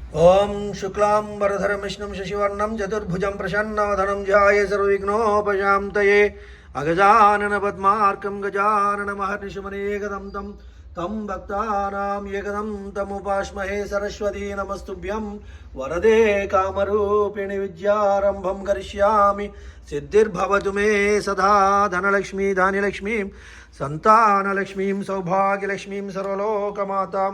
ओम शुक्लांबरधरं विष्णुं शशिवर्णं चतुर्भुजं प्रसन्नवदनं ध्याये सर्वविघ्नोपशान्तये अगजाननपद्मार्कं गजाननमहर्निशमनेकदं तं भक्तानां एकदं तमुपास्महे सरस्वती नमस्तुभ्यं वरदे कामरूपिणि विद्यारम्भं करिष्यामि सिद्धिर्भवतु मे सदा धनलक्ष्मी धान्यलक्ष्मीं सन्तानलक्ष्मीं सौभाग्यलक्ष्मीं सर्वलोकमातां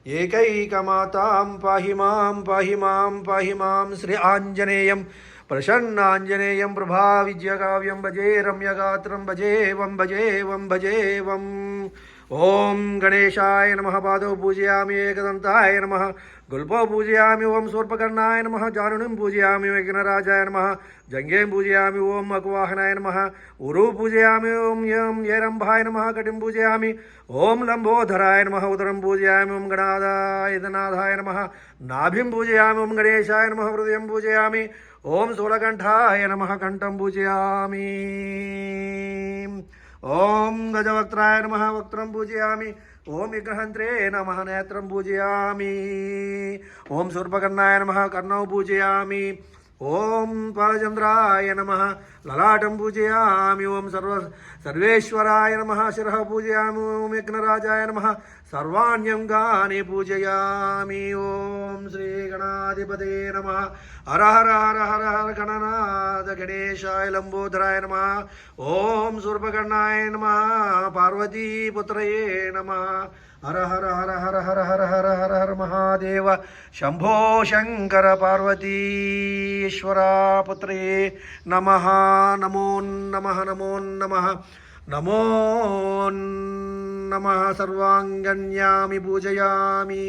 ఏకైకమాతాం పాహి మాం పాహి మాం పాహి మాం శ్రీ ఆంజనేయం ప్రసన్నాంజనేయం ప్రభా విద్యకావ్యం భజే రమ్యగాత్రం భజేవం భజేవం భజేవం ఓం గణేశాయ నమః పాదౌ పూజయామి ఏకదంతాయ నమః గుల్పో పూజయామి ఓం శూర్పకర్ణాయ నమః జానునిం పూజయామి విఘ్నరాజాయ నమః జంఘేం పూజయామి ఓం మకువాహనాయ నమః ఉరు పూజయామి ఓం యం ఏరంభాయ నమః కటిం పూజయామి ఓం లంబోధరాయ నమః ఉదరం పూజయామి ఓం గణాదాయ నమః నాభిం పూజయామి ఓం గణేశాయ నమః హృదయం పూజయామి ఓం శూలకంఠాయ నమః కంఠం పూజయామి ఓం గజవక్త్రాయ నమః వక్త్రం పూజయామి ఓం విగ్రహంత్రే నమః నేత్రం పూజయామి ఓం శూర్పకర్ణాయ నమః కర్ణౌ పూజయామి ఓం పాలచంద్రాయ నమః లలాటం పూజయామి ఓం సర్వేశ్వరాయ నమః శిరః పూజయామి ఓం యజ్ఞరాజాయ నమః సర్వాణ్యంగాని పూజయామి ఓం శ్రీ గణాధిపతే నమః హర హర హర హర హర గణనాథ గణేశాయ లంబోదరాయ నమః ఓం శూర్పకర్ణాయ నమః పార్వతీపుత్రయే నమః హర హర హర హర హర హర హర హర హర మహాదేవ శంభో శంకర పార్వతీశ్వరా పుత్రయే నమః నమో నమః నమో నమః నమో నమః సర్వాంగన్యామి పూజయామి